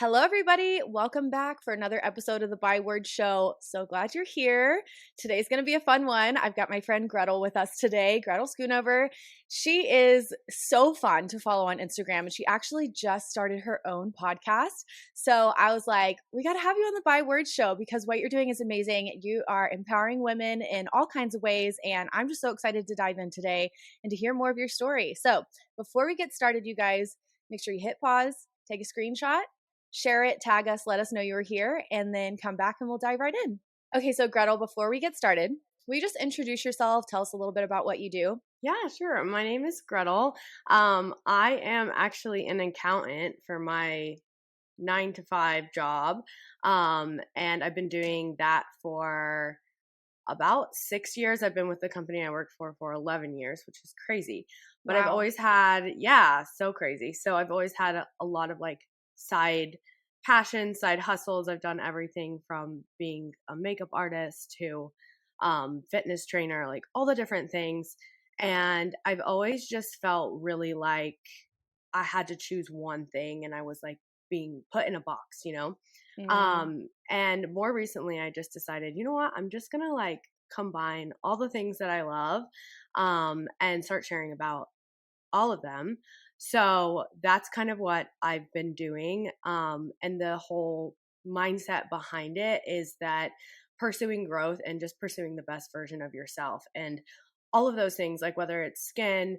Hello, everybody. Welcome back for another episode of the Byword Show. So glad you're here. Today's going to be a fun one. I've got my friend Gretl with us today, Gretl Schoonover. She is so fun to follow on Instagram, and she actually just started her own podcast. So I was like, we got to have you on the Byword Show because what you're doing is amazing. You are empowering women in all kinds of ways, and I'm just so excited to dive in today and to hear more of your story. So before we get started, you guys, make sure you hit pause, take a screenshot, share it, tag us, let us know you were here, and then come back and we'll dive right in. Okay, so Gretl, before we get started, will you just introduce yourself? Tell us a little bit about what you do. Yeah, sure. My name is Gretl. I am actually an accountant for my 9 to 5 job. And I've been doing that for about 6 years. I've been with the company I worked for 11 years, which is crazy. But I've Wow. always had, so crazy. So I've always had a lot of like side passions, side hustles. I've done everything from being a makeup artist to fitness trainer, like all the different things. And I've always just felt really like I had to choose one thing and I was like being put in a box, you know? And more recently, I just decided, you know what? I'm just going to like combine all the things that I love and start sharing about all of them. So that's kind of what I've been doing. And the whole mindset behind it is that pursuing growth and just pursuing the best version of yourself and all of those things, like whether it's skin,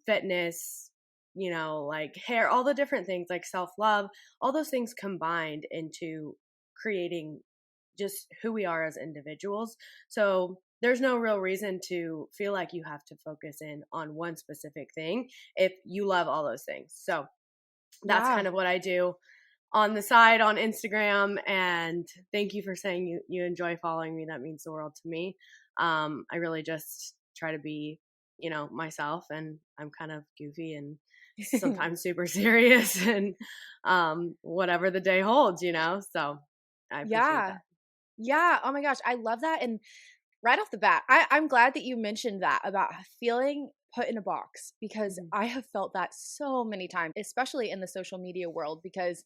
fitness, like hair, all the different things like self-love, all those things combined into creating just who we are as individuals. So there's no real reason to feel like you have to focus in on one specific thing if you love all those things. So that's Yeah. kind of what I do on the side on Instagram. And thank you for saying you enjoy following me. That means the world to me. I really just try to be, myself, and I'm kind of goofy and sometimes super serious and whatever the day holds, so I appreciate Yeah. that. Yeah. Oh my gosh. I love that. And right off the bat, I'm glad that you mentioned that about feeling put in a box because Mhm. I have felt that so many times, especially in the social media world. Because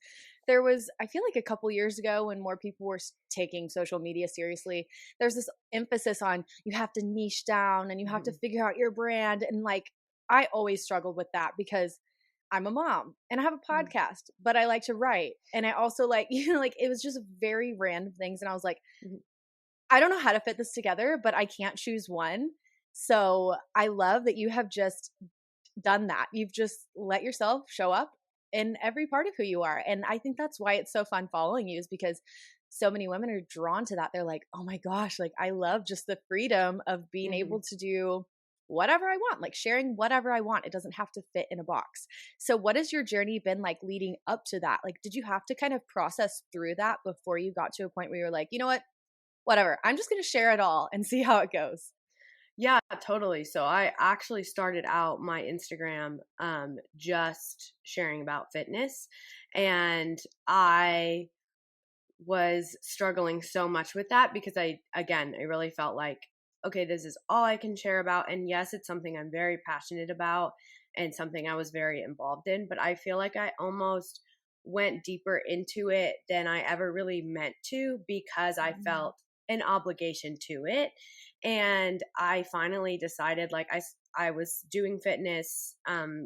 I feel like a couple years ago when more people were taking social media seriously, there's this emphasis on you have to niche down and you have to Mhm. figure out your brand. And like, I always struggled with that because I'm a mom and I have a Mhm. podcast, but I like to write. And I also like, like it was just very random things. And I was like, Mhm. I don't know how to fit this together, but I can't choose one. So I love that you have just done that. You've just let yourself show up in every part of who you are. And I think that's why it's so fun following you, is because so many women are drawn to that. They're like, oh my gosh, like I love just the freedom of being able Mhm. to do whatever I want, like sharing whatever I want. It doesn't have to fit in a box. So, what has your journey been like leading up to that? Like, did you have to kind of process through that before you got to a point where you're like, you know what? Whatever. I'm just going to share it all and see how it goes. Yeah, totally. So I actually started out my Instagram just sharing about fitness, and I was struggling so much with that because I really felt like, okay, this is all I can share about. And yes, it's something I'm very passionate about and something I was very involved in, but I feel like I almost went deeper into it than I ever really meant to because I Mm. felt an obligation to it. And I finally decided, like, I was doing fitness,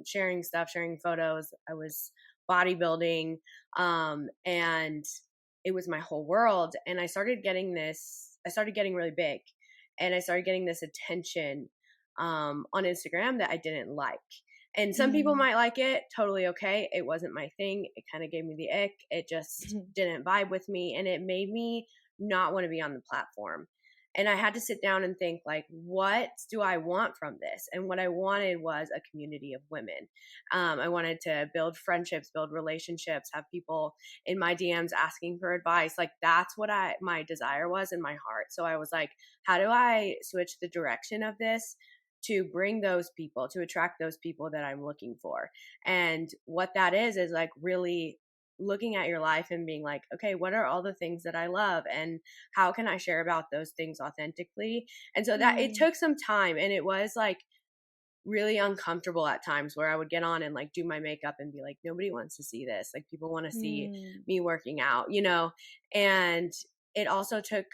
sharing stuff, sharing photos. I was bodybuilding, and it was my whole world. And I started getting really big, and I started getting this attention on Instagram that I didn't like. And some people Mm. might like it, totally okay. It wasn't my thing. It kind of gave me the ick. It just didn't vibe with me, and it made me not want to be on the platform. And I had to sit down and think, like, what do I want from this? And what I wanted was a community of women. I wanted to build friendships, build relationships, have people in my DMs asking for advice. Like, that's what my desire was in my heart. So I was like, how do I switch the direction of this to bring those people, to attract those people that I'm looking for? And what that is like really looking at your life and being like, okay, what are all the things that I love, and how can I share about those things authentically? And so that it Mm. took some time, and it was like really uncomfortable at times where I would get on and like do my makeup and be like, nobody wants to see this. Like people want to see Mm. me working out, and it also took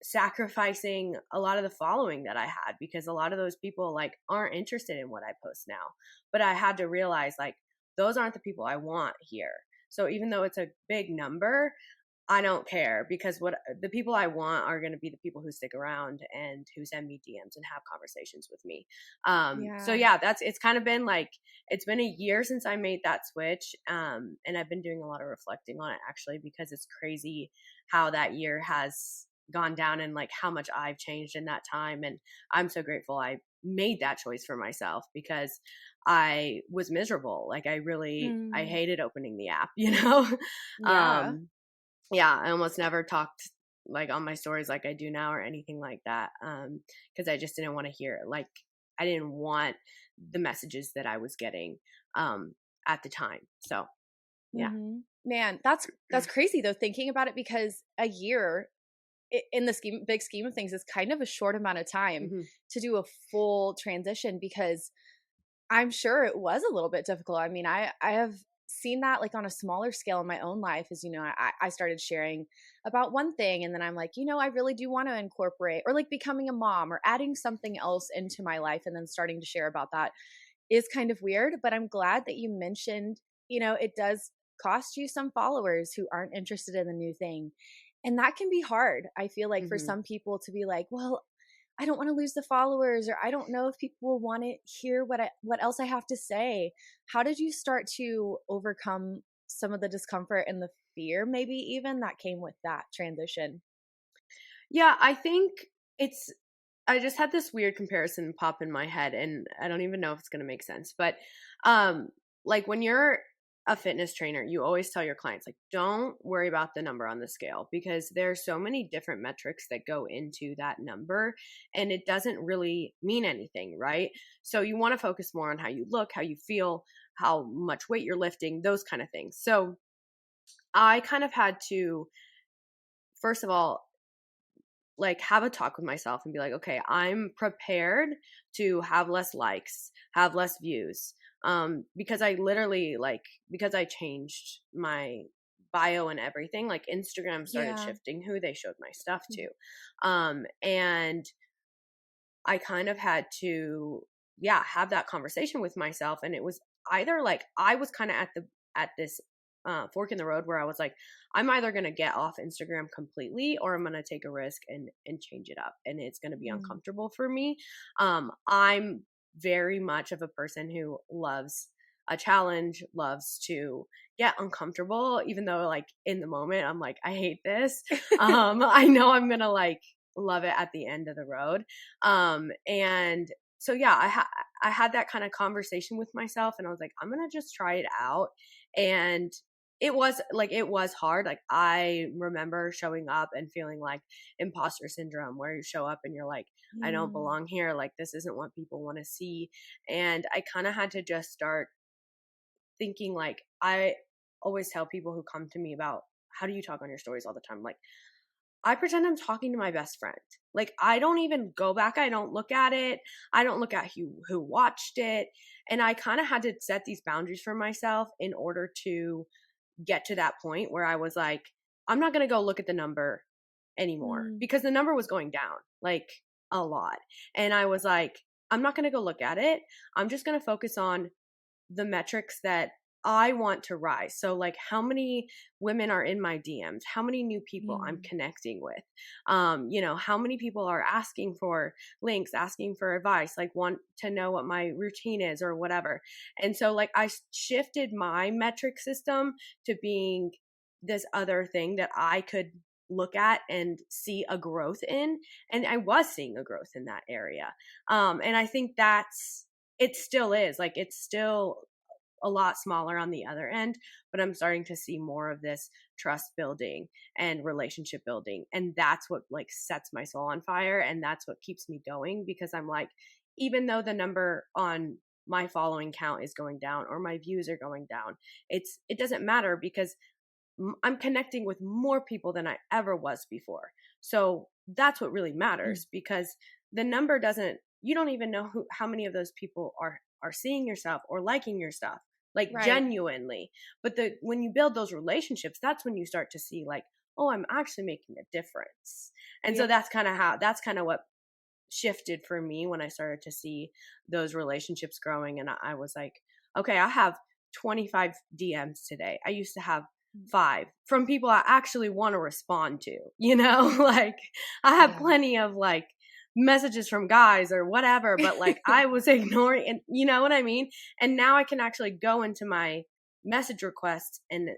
sacrificing a lot of the following that I had, because a lot of those people like aren't interested in what I post now. But I had to realize like those aren't the people I want here. So even though it's a big number, I don't care, because what the people I want are going to be the people who stick around and who send me DMs and have conversations with me. So Yeah. yeah, it's kind of been like, it's been a year since I made that switch. And I've been doing a lot of reflecting on it actually, because it's crazy how that year has gone down and like how much I've changed in that time. And I'm so grateful I made that choice for myself, because I was miserable. Like I Mm. hated opening the app. Yeah. um, yeah, I almost never talked like on my stories like I do now or anything like that. Because I just didn't want to hear it. Like I didn't want the messages that I was getting at the time. So yeah. Man, that's crazy though, thinking about it, because a year in the big scheme of things is kind of a short amount of time Hmm. to do a full transition, because I'm sure it was a little bit difficult. I mean, I have seen that like on a smaller scale in my own life. As you know, I started sharing about one thing, and then I'm like, I really do want to incorporate, or like becoming a mom or adding something else into my life, and then starting to share about that is kind of weird. But I'm glad that you mentioned, it does cost you some followers who aren't interested in the new thing. And that can be hard. I feel like for Hmm. some people to be like, well, I don't want to lose the followers, or I don't know if people will want to hear what else I have to say. How did you start to overcome some of the discomfort and the fear, maybe even that came with that transition? Yeah, I think it's I just had this weird comparison pop in my head, and I don't even know if it's going to make sense. But um like when you're a fitness trainer, you always tell your clients like don't worry about the number on the scale, because there's so many different metrics that go into that number and it doesn't really mean anything, right? So you want to focus more on how you look, how you feel, how much weight you're lifting, those kind of things. So I kind of had to, first of all, like have a talk with myself and be like, okay, I'm prepared to have less likes, have less views. Because I literally like, because I changed my bio and everything, like Instagram started Yeah. shifting who they showed my stuff to. And I kind of had to, yeah, have that conversation with myself. And it was either like I was kind of at this fork in the road where I was like, I'm either gonna get off Instagram completely or I'm gonna take a risk and change it up, and it's gonna be Mm. uncomfortable for me. I'm very much of a person who loves a challenge, loves to get uncomfortable, even though like in the moment I'm like, I hate this. I know I'm gonna like love it at the end of the road. And so yeah, I had that kind of conversation with myself, and I was like, I'm gonna just try it out. And it was hard. Like I remember showing up and feeling like imposter syndrome, where you show up and you're like, I don't Mm. belong here. Like this isn't what people want to see. And I kind of had to just start thinking like, I always tell people who come to me about how do you talk on your stories all the time, like I pretend I'm talking to my best friend. Like I don't even go back. I don't look at it. I don't look at who watched it. And I kind of had to set these boundaries for myself in order to get to that point where I was like, I'm not going to go look at the number anymore, Mm. because the number was going down like a lot. And I was like, I'm not going to go look at it. I'm just going to focus on the metrics that I want to rise. So, like, how many women are in my DMs? How many new people I'm Mm. connecting with? How many people are asking for links, asking for advice, like, want to know what my routine is or whatever. And so, like, I shifted my metric system to being this other thing that I could look at and see a growth in. And I was seeing a growth in that area. And I think it still is like, it's still a lot smaller on the other end, but I'm starting to see more of this trust building and relationship building. And that's what like sets my soul on fire. And that's what keeps me going, because I'm like, even though the number on my following count is going down or my views are going down, it doesn't matter, because I'm connecting with more people than I ever was before. So that's what really Mm. matters, because the number doesn't you don't even know how many of those people are seeing your stuff or liking your stuff, like Right. genuinely. But when you build those relationships, that's when you start to see like, oh, I'm actually making a difference. And Yeah. so that's kind of what shifted for me when I started to see those relationships growing. And I was like, okay, I have 25 DMs today. I used to have 5 from people I actually want to respond to, like I have Yeah. plenty of like messages from guys or whatever, but like I was ignoring, and you know what I mean? And now I can actually go into my message requests and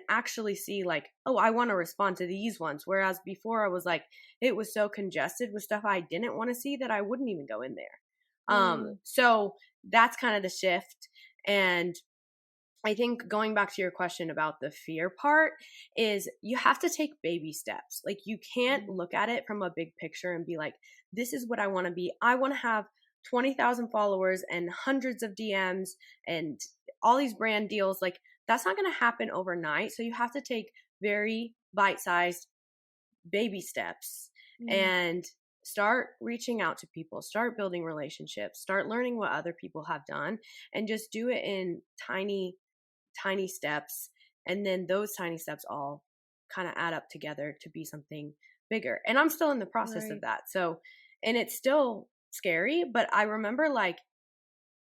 actually see like, oh, I want to respond to these ones. Whereas before I was like, it was so congested with stuff I didn't want to see that I wouldn't even go in there. Mm, So that's kind of the shift. And I think going back to your question about the fear part is you have to take baby steps. Like you can't mm, look at it from a big picture and be like, this is what I want to be. I want to have 20,000 followers and hundreds of DMs and all these brand deals. Like that's not going to happen overnight. So you have to take very bite-sized baby steps mm. and start reaching out to people, start building relationships, start learning what other people have done, and just do it in tiny steps. And then those tiny steps all kind of add up together to be something bigger. And I'm still in the process of Right. that. So, and it's still scary, but I remember like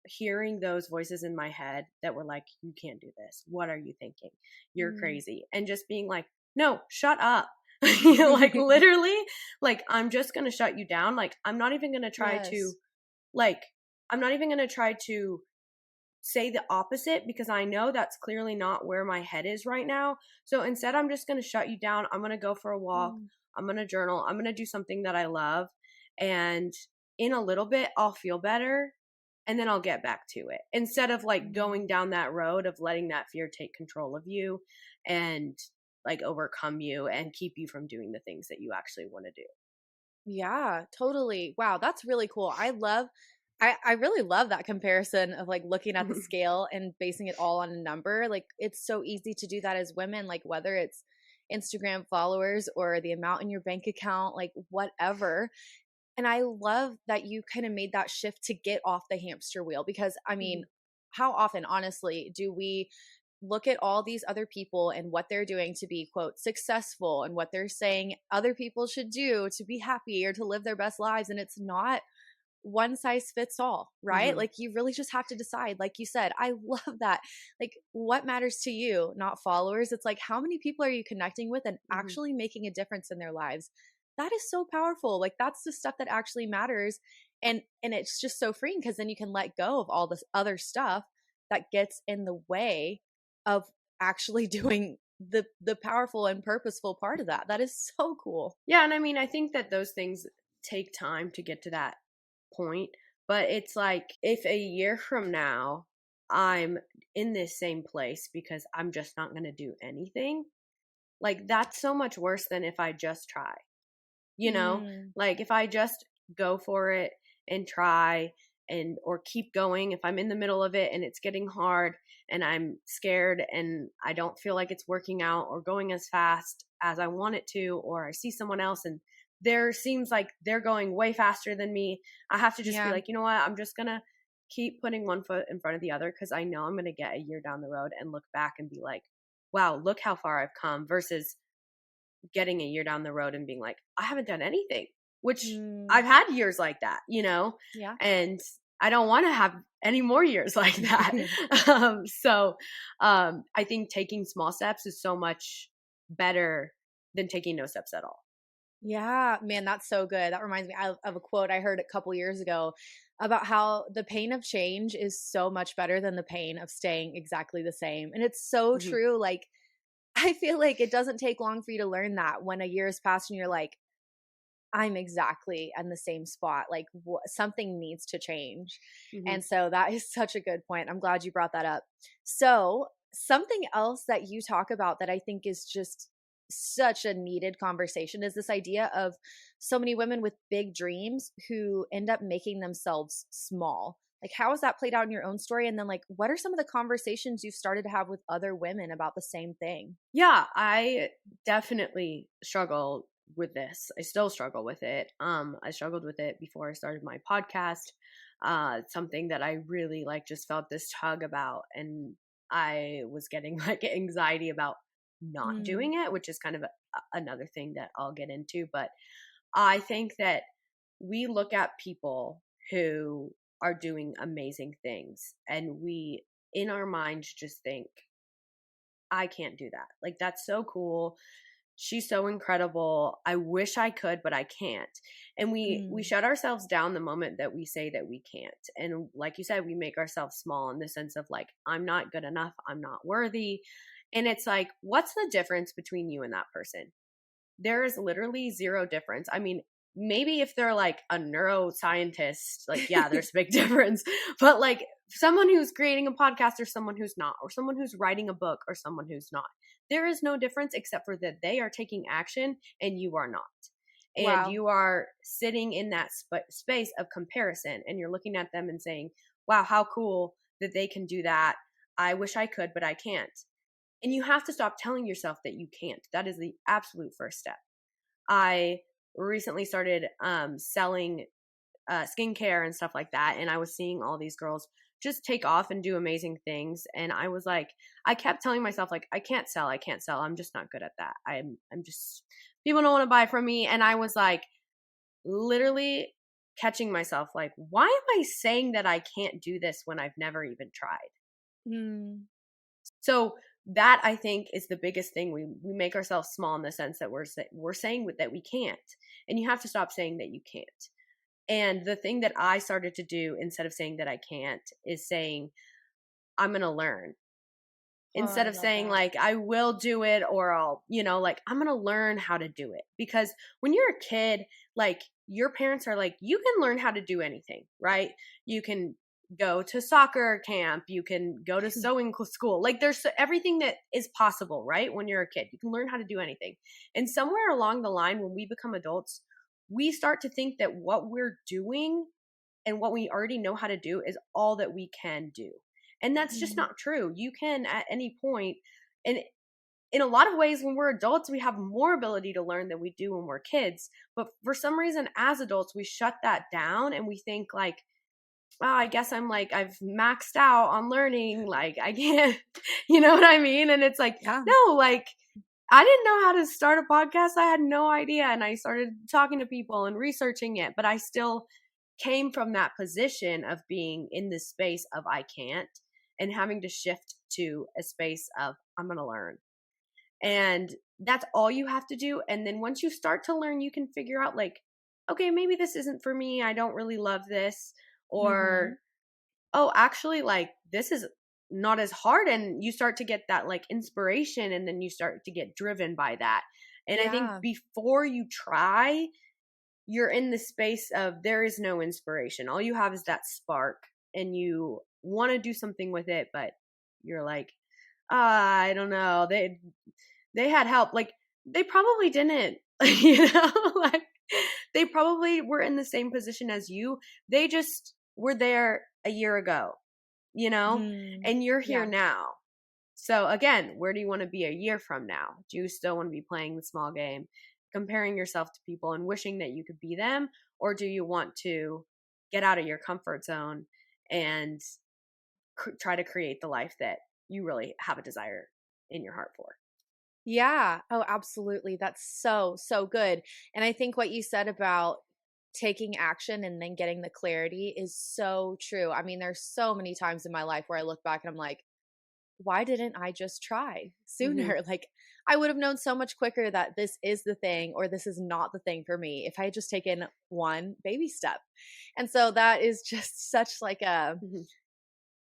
hearing those voices in my head that were like, you can't do this. What are you thinking? You're Mm. crazy. And just being like, no, shut up. Like literally, like I'm just going to shut you down. Like I'm not even going to try to Yes. like I'm not even going to try to say the opposite because I know that's clearly not where my head is right now. So instead, I'm just going to shut you down. I'm going to go for a walk. Mm, I'm going to journal. I'm going to do something that I love. And in a little bit, I'll feel better and then I'll get back to it instead of like mm. going down that road of letting that fear take control of you and like overcome you and keep you from doing the things that you actually want to do. Yeah, totally. Wow, that's really cool. I really love that comparison of like looking at the scale and basing it all on a number. Like it's so easy to do that as women, like whether it's Instagram followers or the amount in your bank account, like whatever. And I love that you kind of made that shift to get off the hamster wheel because I mean, how often honestly do we look at all these other people and what they're doing to be quote successful and what they're saying other people should do to be happy or to live their best lives, and it's not one size fits all, right? Mm-hmm. Like you really just have to decide. Like you said, I love that. Like what matters to you, not followers. It's like how many people are you connecting with and Mm-hmm. actually making a difference in their lives? That is so powerful. Like that's the stuff that actually matters. And it's just so freeing because then you can let go of all this other stuff that gets in the way of actually doing the powerful and purposeful part of that. That is so cool. Yeah. And I mean, I think that those things take time to get to that point. But it's like if a year from now I'm in this same place because I'm just not going to do anything, like that's so much worse than if I just try. Mm, Like if I just go for it and try and or keep going, if I'm in the middle of it and it's getting hard and I'm scared and I don't feel like it's working out or going as fast as I want it to, or I see someone else and there seems like they're going way faster than me, I have to just be yeah. like, you know what, I'm just gonna keep putting one foot in front of the other because I know I'm gonna get a year down the road and look back and be like, wow, look how far I've come, versus getting a year down the road and being like, I haven't done anything, which Mm, I've had years like that, yeah. and I don't want to have any more years like that. I think taking small steps is so much better than taking no steps at all. Yeah, man, that's so good. That reminds me of a quote I heard a couple years ago about how the pain of change is so much better than the pain of staying exactly the same. And it's so Hmm. true. Like, I feel like it doesn't take long for you to learn that when a year has passed and you're like, I'm exactly in the same spot. Like, something needs to change. Hmm. And so that is such a good point. I'm glad you brought that up. So, something else that you talk about that I think is just such a needed conversation is this idea of so many women with big dreams who end up making themselves small. Like, how has that played out in your own story? And then, like, what are some of the conversations you've started to have with other women about the same thing? Yeah, I definitely struggle with this. I still struggle with it. I struggled with it before I started my podcast. Something that I really like just felt this tug about, and I was getting like anxiety about not Mm. doing it, which is kind of another thing that I'll get into. But I think that we look at people who are doing amazing things, and we in our minds just think, I can't do that. Like, that's so cool. She's so incredible. I wish I could, but I can't. And we Mm. shut ourselves down the moment that we say that we can't. And like you said, we make ourselves small in the sense of like, I'm not good enough, I'm not worthy. And it's like, what's the difference between you and that person? There is literally zero difference. I mean, maybe if they're like a neuroscientist, like, yeah, there's a big difference. But like someone who's creating a podcast or someone who's not, or someone who's writing a book or someone who's not, there is no difference except for that they are taking action and you are not. And Wow. you are sitting in that space of comparison, and you're looking at them and saying, wow, how cool that they can do that. I wish I could, but I can't. And you have to stop telling yourself that you can't. That is the absolute first step. I recently started selling skincare and stuff like that, and I was seeing all these girls just take off and do amazing things. And I was like, I kept telling myself, like, I can't sell. I'm just not good at that. I'm just, people don't want to buy from me. And I was like, literally catching myself, like, why am I saying that I can't do this when I've never even tried? Mm. So that, I think, is the biggest thing. We make ourselves small in the sense that we're saying that we can't, and you have to stop saying that you can't. And the thing that I started to do instead of saying that I can't is saying I'm going to learn. Oh, Instead I of love saying that. like I will do it, or I'll, like, I'm going to learn how to do it. Because when you're a kid, like, your parents are like, you can learn how to do anything, right? You can go to soccer camp, you can go to sewing school. Like, there's everything that is possible, right? When you're a kid, you can learn how to do anything. And somewhere along the line, when we become adults, we start to think that what we're doing and what we already know how to do is all that we can do. And that's just Mhm. not true. You can at any point, and in a lot of ways, when we're adults, we have more ability to learn than we do when we're kids. But for some reason, as adults, we shut that down and we think like, oh, I guess I'm like, I've maxed out on learning. Like, I can't, you know what I mean? And it's like, Yeah. no, like, I didn't know how to start a podcast. I had no idea. And I started talking to people and researching it, but I still came from that position of being in this space of I can't, and having to shift to a space of I'm going to learn. And that's all you have to do. And then once you start to learn, you can figure out like, okay, maybe this isn't for me. I don't really love this. Or, Mhm. oh, actually, like, this is not as hard. And you start to get that like inspiration, and then you start to get driven by that. And I think Yeah. before you try, you're in the space of there is no inspiration. All you have is that spark, and you want to do something with it, but you're like, I don't know. They had help. Like, they probably didn't. Like, they probably were in the same position as you. They just were there a year ago, Mm. and you're here Yeah. now. So again, where do you want to be a year from now? Do you still want to be playing the small game, comparing yourself to people and wishing that you could be them? Or do you want to get out of your comfort zone and try to create the life that you really have a desire in your heart for? Yeah. Oh, absolutely. That's so, so good. And I think what you said about taking action and then getting the clarity is so true. I mean, there's so many times in my life where I look back and I'm like, why didn't I just try Hmm. sooner? Like, I would have known so much quicker that this is the thing or this is not the thing for me if I had just taken one baby step. And so that is just such like a Hmm.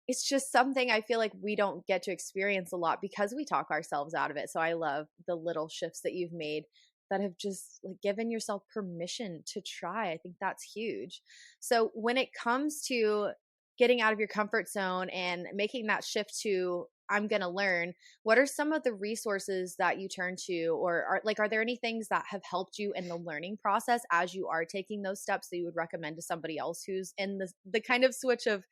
it's just something I feel like we don't get to experience a lot because we talk ourselves out of it. So I love the little shifts that you've made that have just like given yourself permission to try. I think that's huge. So when it comes to getting out of your comfort zone and making that shift to I'm going to learn, what are some of the resources that you turn to or are there any things that have helped you in the learning process as you are taking those steps that you would recommend to somebody else who's in the kind of switch of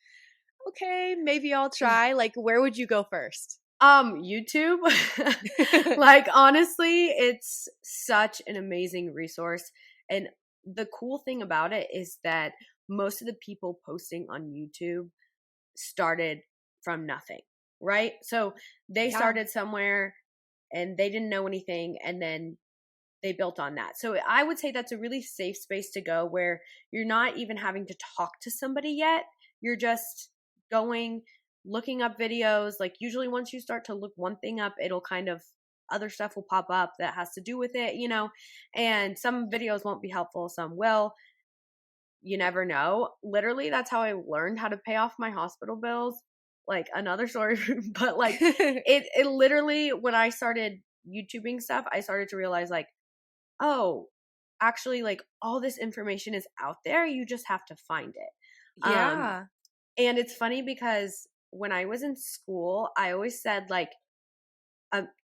okay, maybe I'll try. Like, where would you go first? YouTube. Like, honestly, it's such an amazing resource. And the cool thing about it is that most of the people posting on YouTube started from nothing, right? So they Yeah. started somewhere and they didn't know anything, and then they built on that. So I would say that's a really safe space to go, where you're not even having to talk to somebody yet. You're just going, looking up videos. Like, usually once you start to look one thing up, it'll kind of, other stuff will pop up that has to do with it, and some videos won't be helpful, some will. You never know. Literally, that's how I learned how to pay off my hospital bills. Like, another story, but like, it literally, when I started YouTubing stuff, I started to realize, like, oh, actually, like, all this information is out there. You just have to find it. Yeah. And it's funny because when I was in school, I always said, like,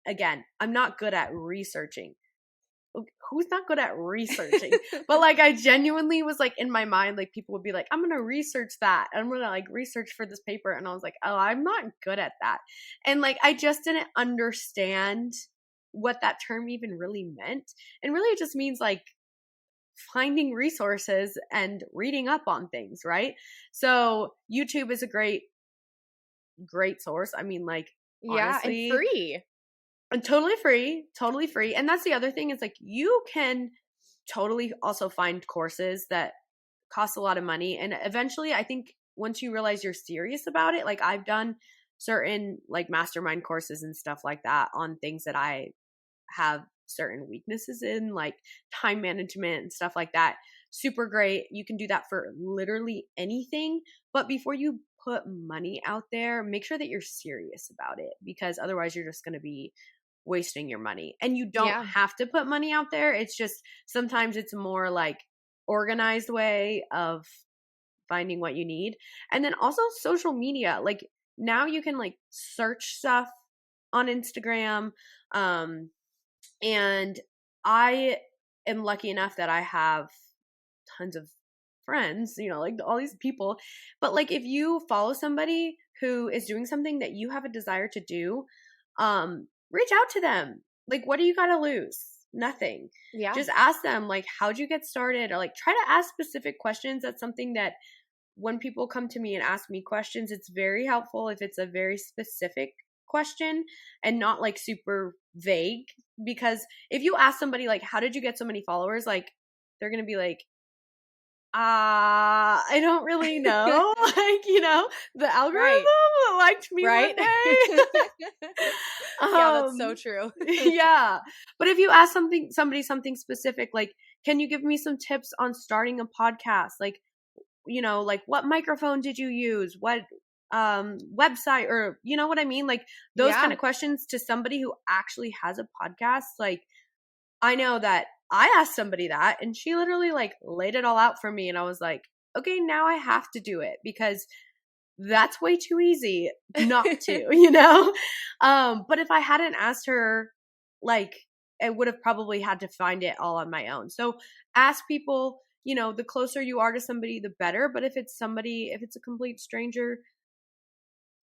again, I'm not good at researching. Who's not good at researching? But like, I genuinely was like, in my mind, like, people would be like, I'm gonna research that, I'm gonna like research for this paper, and I was like, oh, I'm not good at that. And like, I just didn't understand what that term even really meant. And really, it just means like finding resources and reading up on things, right? So YouTube is a great source. I mean, like, Yeah, and honestly, free. and totally free, totally free. And that's the other thing, is like, you can totally also find courses that cost a lot of money. And eventually, I think once you realize you're serious about it, like, I've done certain like mastermind courses and stuff like that on things that I have certain weaknesses in, like time management and stuff like that. Super great. You can do that for literally anything. But before you put money out there, make sure that you're serious about it, because otherwise you're just going to be wasting your money. And you don't Yeah. have to put money out there. It's just, sometimes it's more like organized way of finding what you need. And then also social media. Like, now you can like search stuff on Instagram. And I am lucky enough that I have tons of friends, like all these people. But like, if you follow somebody who is doing something that you have a desire to do, reach out to them. Like, what do you got to lose? Nothing. Yeah. Just ask them, like, how'd you get started? Or like, try to ask specific questions. That's something that, when people come to me and ask me questions, it's very helpful if it's a very specific question and not like super vague. Because if you ask somebody, like, how did you get so many followers? Like, they're going to be like, I don't really know. Like, the algorithm Right. liked me one Right. day. Yeah, that's so true. Yeah. But if you ask somebody something specific, like, can you give me some tips on starting a podcast? Like, like, what microphone did you use? What website, or you know what I mean? Like, those kind Yeah. of questions to somebody who actually has a podcast. Like, I know that I asked somebody that, and she literally like laid it all out for me, and I was like, okay, now I have to do it, because that's way too easy not to, but if I hadn't asked her, like, I would have probably had to find it all on my own. So ask people. The closer you are to somebody, the better. But if it's a complete stranger,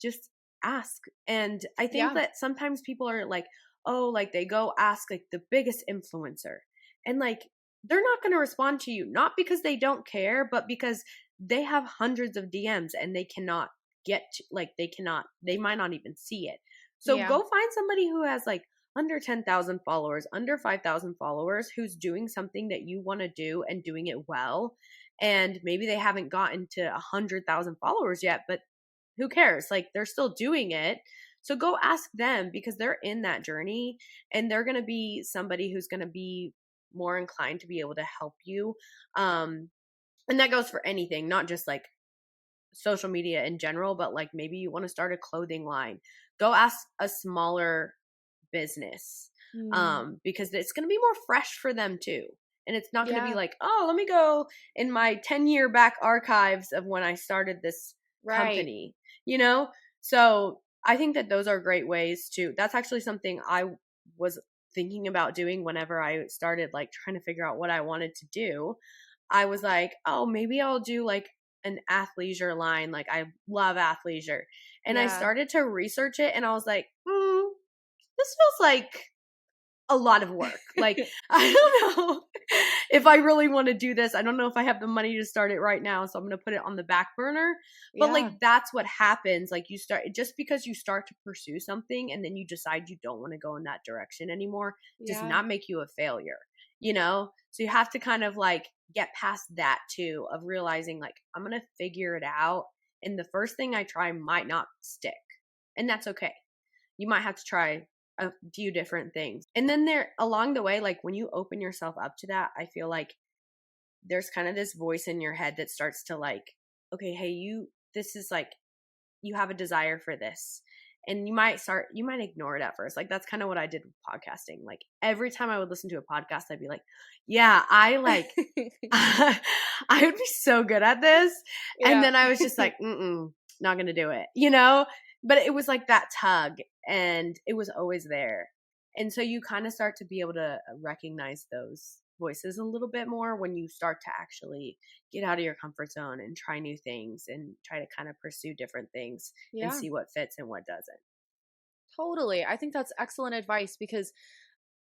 just ask. And I think Yeah. that sometimes people are like, oh, like, they go ask like the biggest influencer, and like, they're not going to respond to you, not because they don't care, but because they have hundreds of DMs, and they cannot they might not even see it. So Yeah. go find somebody who has like under 10,000 followers, under 5,000 followers, who's doing something that you want to do and doing it well. And maybe they haven't gotten to 100,000 followers yet, but who cares? Like, they're still doing it. So go ask them, because they're in that journey, and they're going to be somebody who's going to be more inclined to be able to help you. And that goes for anything, not just like social media in general, but like, maybe you want to start a clothing line. Go ask a smaller business, Mm. because it's going to be more fresh for them too. And it's not going to be Yeah. like, oh, let me go in my 10-year back archives of when I started this Right. company, you know? So I think that those are great ways to, that's actually something I was thinking about doing whenever I started like trying to figure out what I wanted to do. I was like, oh, maybe I'll do like an athleisure line. Like, I love athleisure. And I Yeah. started to research it and I was like, this feels like a lot of work. Like, I don't know if I really want to do this. I don't know if I have the money to start it right now. So I'm going to put it on the back burner. But like, that's what happens. Like, you start, just because you start to pursue something and then you decide you don't want to go in that direction anymore, does not make you a failure, you know? So you have to kind of like get past that too, of realizing like, I'm going to figure it out. And the first thing I try might not stick. And that's okay. You might have to try a few different things. And then there along the way, like when you open yourself up to that, I feel like there's kind of this voice in your head that starts to like, okay, hey, this is like, you have a desire for this. And you might ignore it at first. Like that's kind of what I did with podcasting. Like every time I would listen to a podcast, I'd be like, yeah, I would be so good at this. Yeah. And then I was just like, not going to do it, you know? But it was like that tug and it was always there. And so you kind of start to be able to recognize those voices a little bit more when you start to actually get out of your comfort zone and try new things and try to kind of pursue different things and see what fits and what doesn't. Totally. I think that's excellent advice because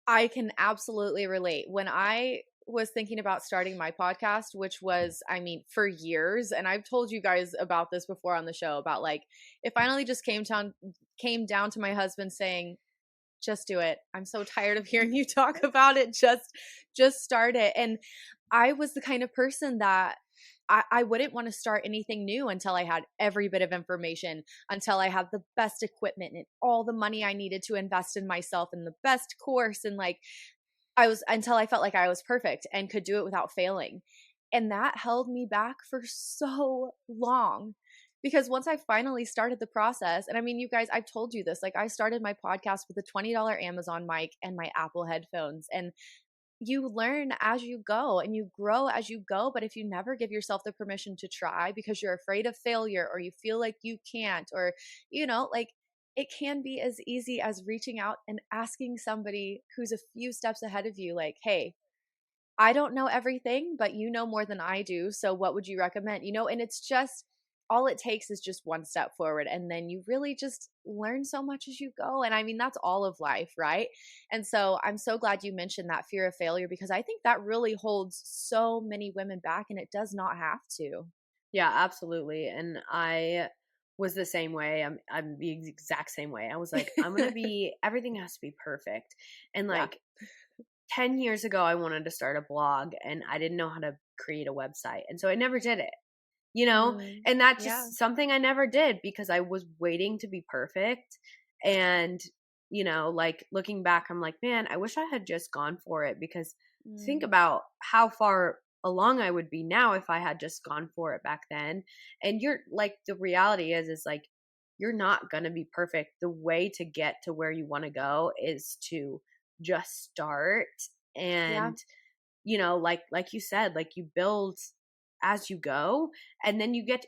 I can absolutely relate. When I was thinking about starting my podcast, which was, I mean, for years, and I've told you guys about this before on the show about like, it finally just came down to my husband saying, just do it. I'm so tired of hearing you talk about it. Just start it. And I was the kind of person that I wouldn't want to start anything new until I had every bit of information, until I had the best equipment and all the money I needed to invest in myself and the best course. And like, until I felt like I was perfect and could do it without failing. And that held me back for so long. Because once I finally started the process, and I mean, you guys, I've told you this, like I started my podcast with a $20 Amazon mic and my Apple headphones. And you learn as you go and you grow as you go. But if you never give yourself the permission to try because you're afraid of failure or you feel like you can't, or, like it can be as easy as reaching out and asking somebody who's a few steps ahead of you, like, hey, I don't know everything, but you know more than I do. So what would you recommend? And it's just, all it takes is just one step forward. And then you really just learn so much as you go. And I mean, that's all of life, right? And so I'm so glad you mentioned that fear of failure because I think that really holds so many women back and it does not have to. Yeah, absolutely. And I was the same way. I'm the exact same way. I was like, everything has to be perfect. And like 10 years ago, I wanted to start a blog and I didn't know how to create a website. And so I never did it, and that's just something I never did because I was waiting to be perfect. And, like looking back, I'm like, man, I wish I had just gone for it because think about how far along I would be now if I had just gone for it back then. And you're like, the reality is like, you're not going to be perfect. The way to get to where you want to go is to just start and like you said, like you build as you go and then you get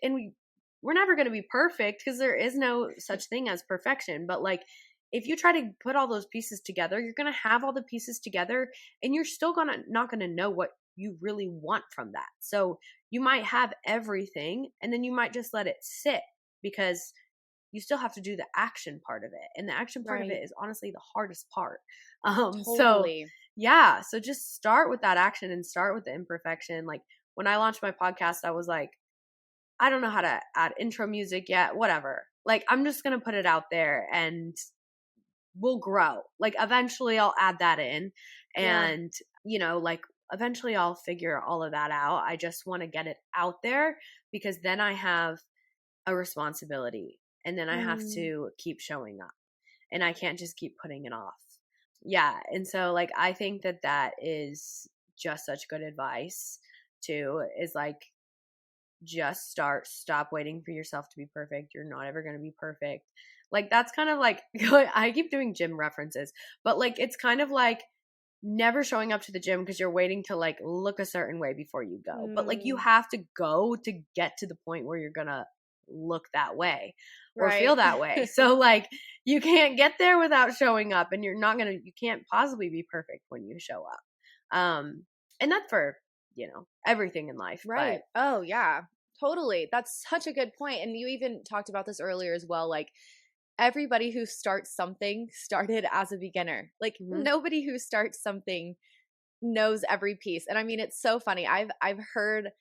we're never going to be perfect because there is no such thing as perfection, but like if you try to put all those pieces together, you're going to have all the pieces together and you're still not going to know what you really want from that. So you might have everything and then you might just let it sit because you still have to do the action part of it. And the action part of it is honestly the hardest part. Totally. So just start with that action and start with the imperfection. Like when I launched my podcast, I was like, I don't know how to add intro music yet, whatever. Like I'm just going to put it out there and we'll grow. Like eventually I'll add that in and, like eventually I'll figure all of that out. I just want to get it out there because then I have a responsibility. And then I have to keep showing up and I can't just keep putting it off. Yeah. And so like, I think that is just such good advice too, is like, just stop waiting for yourself to be perfect. You're not ever going to be perfect. Like that's kind of like, I keep doing gym references, but like, it's kind of like never showing up to the gym because you're waiting to like look a certain way before you go. But like, you have to go to get to the point where you're going to look that way or feel that way. So like you can't get there without showing up and you can't possibly be perfect when you show up. And that's for, everything in life. Right. But oh yeah. Totally. That's such a good point. And you even talked about this earlier as well. Like, everybody who starts something started as a beginner. Like, Hmm. nobody who starts something knows every piece. And I mean, it's so funny. I've heard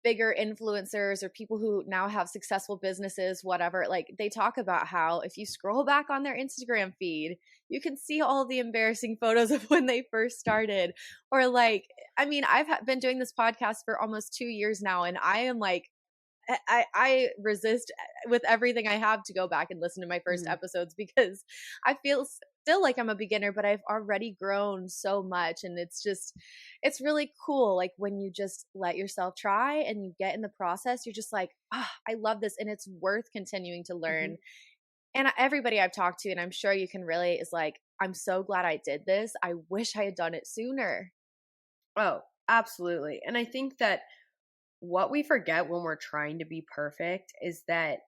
bigger influencers or people who now have successful businesses, whatever, like they talk about how if you scroll back on their Instagram feed, you can see all the embarrassing photos of when they first started. Or like, I mean, been doing this podcast for almost 2 years now, and I am like, I resist with everything I have to go back and listen to my first Hmm. episodes because I feel still like I'm a beginner, but I've already grown so much. And it's really cool. Like when you just let yourself try and you get in the process, you're just like, ah, I love this. And it's worth continuing to Hmm. learn. And everybody I've talked to, and I'm sure you can relate, is like, I'm so glad I did this. I wish I had done it sooner. Oh, absolutely. And I think that what we forget when we're trying to be perfect is that,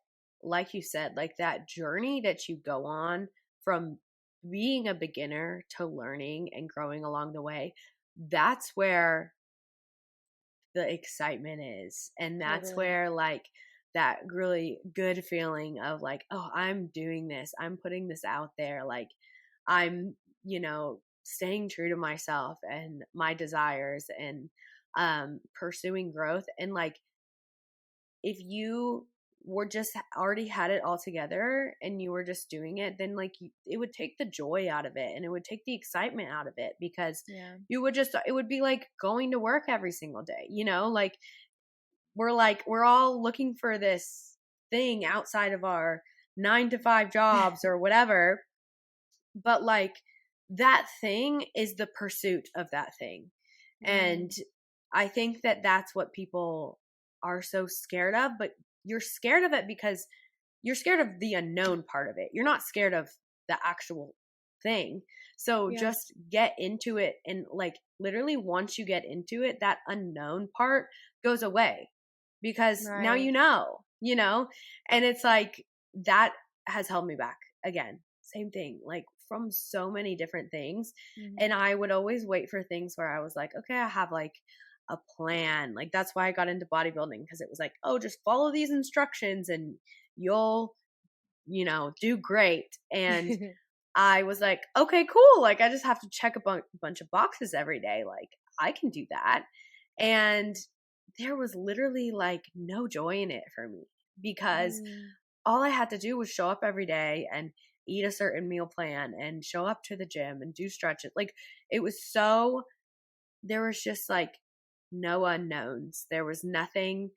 like you said, like that journey that you go on from being a beginner to learning and growing along the way, that's where the excitement is. And that's Totally. where, like, that really good feeling of like, oh, I'm doing this, I'm putting this out there, like, I'm, staying true to myself and my desires and pursuing growth. And like, if you were just already had it all together and you were just doing it, then like it would take the joy out of it and it would take the excitement out of it, because Yeah. you would just, it would be like going to work every single day, like we're all looking for this thing outside of our 9 to 5 jobs or whatever, but like that thing is the pursuit of that thing. And Mm, I think that that's what people are so scared of, but you're scared of it because you're scared of the unknown part of it. You're not scared of the actual thing. So yeah. just get into it, and like literally once you get into it, that unknown part goes away because now Right. you know, and it's like that has held me back again. Same thing, like from so many different things. And Mhm. I would always wait for things where I was like, okay, I have like a plan. Like that's why I got into bodybuilding, because it was like, oh, just follow these instructions and you'll, do great. And I was like, okay, cool. Like I just have to check a bunch of boxes every day. Like I can do that. And there was literally like no joy in it for me, because Mm, all I had to do was show up every day and eat a certain meal plan and show up to the gym and do stretches. Like it was so, there was just like no unknowns. There was nothing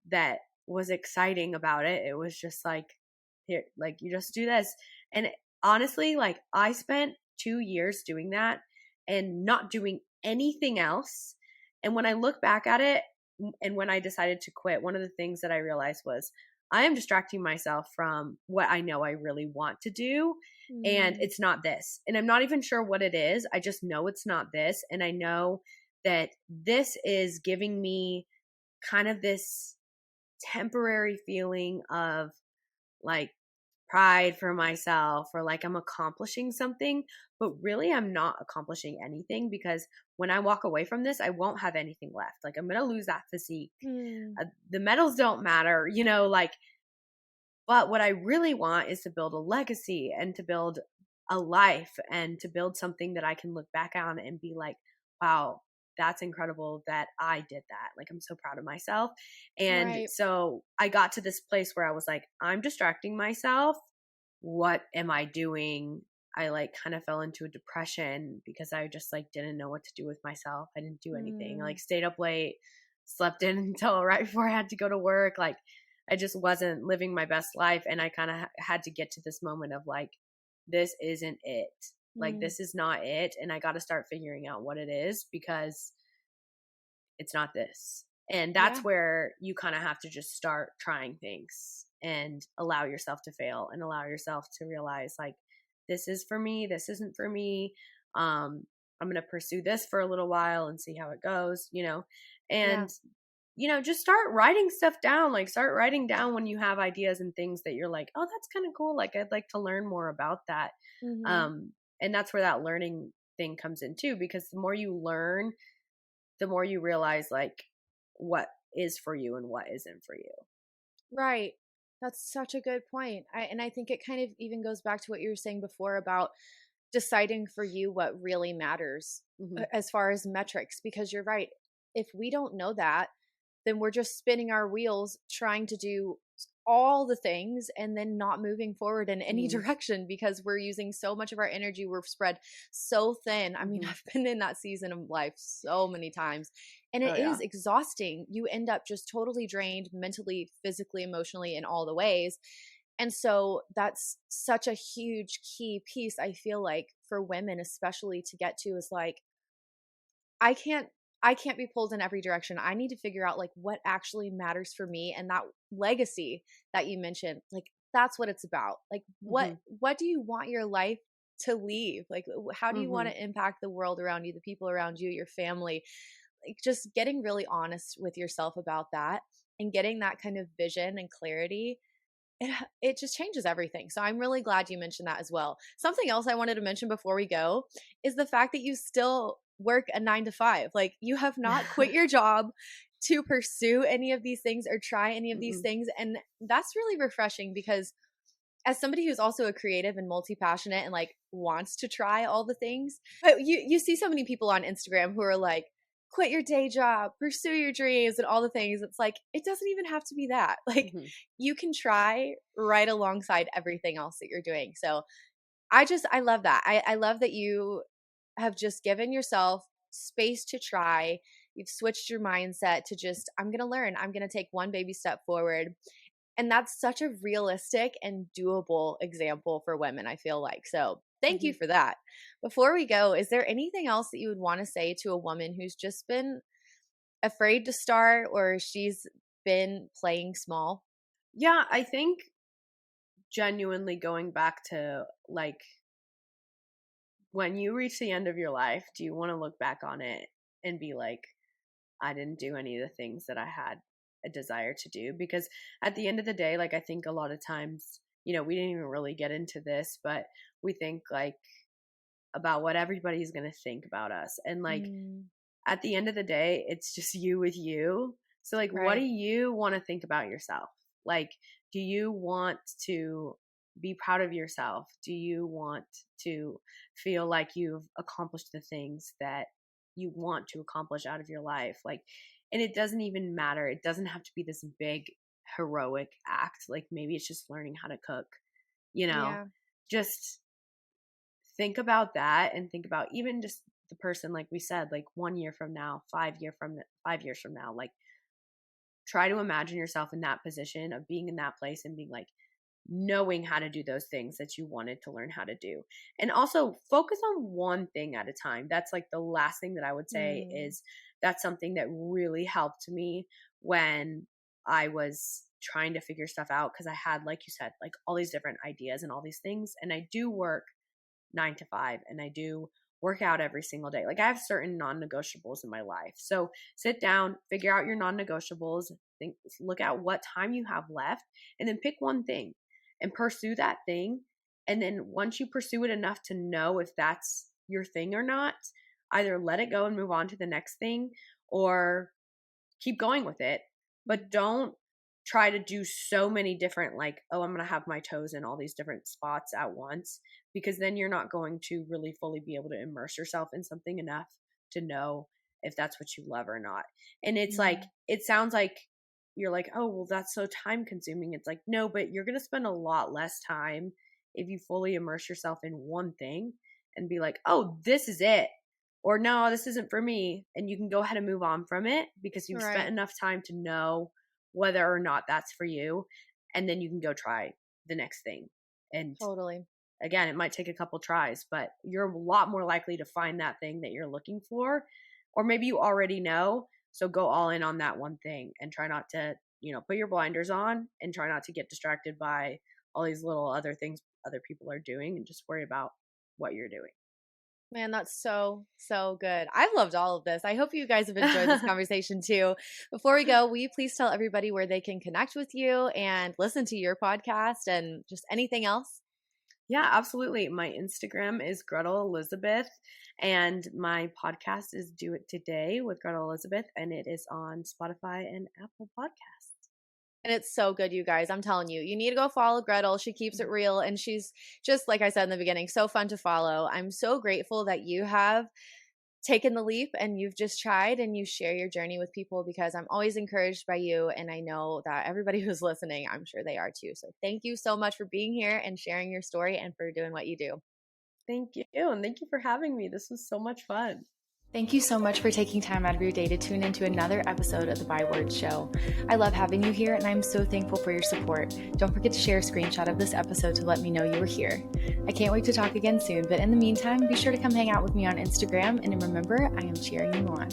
that was exciting about it. It was just like, here, like you just do this. And honestly, like I spent 2 years doing that and not doing anything else. And when I look back at it, and when I decided to quit, one of the things that I realized was I am distracting myself from what I know I really want to do. And mm, it's not this. And I'm not even sure what it is. I just know it's not this. And I know that this is giving me kind of this temporary feeling of like pride for myself, or like I'm accomplishing something, but really I'm not accomplishing anything, because when I walk away from this, I won't have anything left. Like I'm going to lose that physique. mm. The medals don't matter, like, but what I really want is to build a legacy and to build a life and to build something that I can look back on and be like, wow, that's incredible that I did that. Like, I'm so proud of myself. And Right. so I got to this place where I was like, I'm distracting myself. What am I doing? I like kind of fell into a depression because I just like didn't know what to do with myself. I didn't do anything. I Mm, like stayed up late, slept in until right before I had to go to work. Like I just wasn't living my best life. And I kind of had to get to this moment of like, this isn't it. Like, mm. this is not it. And I got to start figuring out what it is, because it's not this. And that's Yeah. where you kind of have to just start trying things and allow yourself to fail and allow yourself to realize, like, this is for me, this isn't for me. I'm going to pursue this for a little while and see how it goes. Yeah. And just start writing stuff down. Like, start writing down when you have ideas and things that you're like, oh, that's kind of cool. Like, I'd like to learn more about that. Mhm. Um, and that's where that learning thing comes in too, because the more you learn, the more you realize like what is for you and what isn't for you. Right. That's such a good point. And I think it kind of even goes back to what you were saying before about deciding for you what really matters Hmm. as far as metrics, because you're right. If we don't know that, then we're just spinning our wheels trying to do all the things and then not moving forward in any Hmm. direction because we're using so much of our energy. We're spread so thin. I mean, Hmm. I've been in that season of life so many times, and Oh it yeah. is exhausting. You end up just totally drained mentally, physically, emotionally, in all the ways. And so that's such a huge key piece, I feel like, for women, especially to get to is like, I can't I can't be pulled in every direction. I need to figure out like what actually matters for me, and that legacy that you mentioned, like that's what it's about. Like Hmm. what do you want your life to leave? Like how do you want Hmm. to impact the world around you, the people around you, your family? Like just getting really honest with yourself about that and getting that kind of vision and clarity, it just changes everything. So I'm really glad you mentioned that as well. Something else I wanted to mention before we go is the fact that you still work a 9 to 5. Like you have not quit your job to pursue any of these things or try any of these Mm-mm. things. And that's really refreshing because as somebody who's also a creative and multi-passionate and like wants to try all the things, but you see so many people on Instagram who are like, quit your day job, pursue your dreams and all the things. It's like it doesn't even have to be that. Like Mhm. you can try right alongside everything else that you're doing. So I love that. I love that you have just given yourself space to try. You've switched your mindset to just, I'm going to learn. I'm going to take one baby step forward. And that's such a realistic and doable example for women, I feel like. So thank you Mhm. for that. Before we go, is there anything else that you would want to say to a woman who's just been afraid to start or she's been playing small? Yeah, I think genuinely going back to like when you reach the end of your life, do you want to look back on it and be like, I didn't do any of the things that I had a desire to do? Because at the end of the day, like I think a lot of times, we didn't even really get into this, but we think like about what everybody's going to think about us. And like Mm, at the end of the day, it's just you with you. So, like, what do right. you want to think about yourself? Like, do you want to be proud of yourself? Do you want to feel like you've accomplished the things that you want to accomplish out of your life? Like, and it doesn't even matter. It doesn't have to be this big, heroic act. Like, maybe it's just learning how to cook, you know? Yeah. Just think about that and think about even just the person, like we said, like 1 year from now, 5 years from now, like try to imagine yourself in that position of being in that place and being like knowing how to do those things that you wanted to learn how to do. And also focus on one thing at a time. That's like the last thing that I would say Mm, is that's something that really helped me when I was trying to figure stuff out, because I had, like you said, like all these different ideas and all these things, and I do work 9 to 5 and I do work out every single day. Like I have certain non-negotiables in my life. So sit down, figure out your non-negotiables, think, look at what time you have left, and then pick one thing and pursue that thing. And then once you pursue it enough to know if that's your thing or not, either let it go and move on to the next thing, or keep going with it. But don't try to do so many different, like, oh, I'm going to have my toes in all these different spots at once, because then you're not going to really fully be able to immerse yourself in something enough to know if that's what you love or not. And it's like, mm, it sounds like you're like, oh, well, that's so time consuming. It's like, no, but you're going to spend a lot less time if you fully immerse yourself in one thing and be like, oh, this is it, or no, this isn't for me. And you can go ahead and move on from it because you've spent right. enough time to know whether or not that's for you. And then you can go try the next thing. And Totally. again, it might take a couple tries, but you're a lot more likely to find that thing that you're looking for. Or maybe you already know. So go all in on that one thing and try not to, put your blinders on and try not to get distracted by all these little other things other people are doing, and just worry about what you're Man, that's so, so good. I've loved all of this. I hope you guys have enjoyed this doing. conversation too. Before we go, will you please tell everybody where they can connect with you and listen to your podcast and just anything else? Yeah, absolutely. My Instagram is Gretl Elizabeth, and my podcast is Do It Today with Gretl Elizabeth, and it is on Spotify and Apple Podcasts. And it's so good, you guys. I'm telling you, you need to go follow Gretel. She keeps it real. And she's just, like I said in the beginning, so fun to follow. I'm so grateful that you have taken the leap and you've just tried and you share your journey with people because I'm always encouraged by you. And I know that everybody who's listening, I'm sure they are too. So thank you so much for being here and sharing your story and for doing what you do. Thank you. And thank you for having me. This was so much fun. Thank you so much for taking time out of your day to tune into another episode of the Byword Show. I love having you here and I'm so thankful for your support. Don't forget to share a screenshot of this episode to let me know you were here. I can't wait to talk again soon, but in the meantime, be sure to come hang out with me on Instagram and remember, I am cheering you on.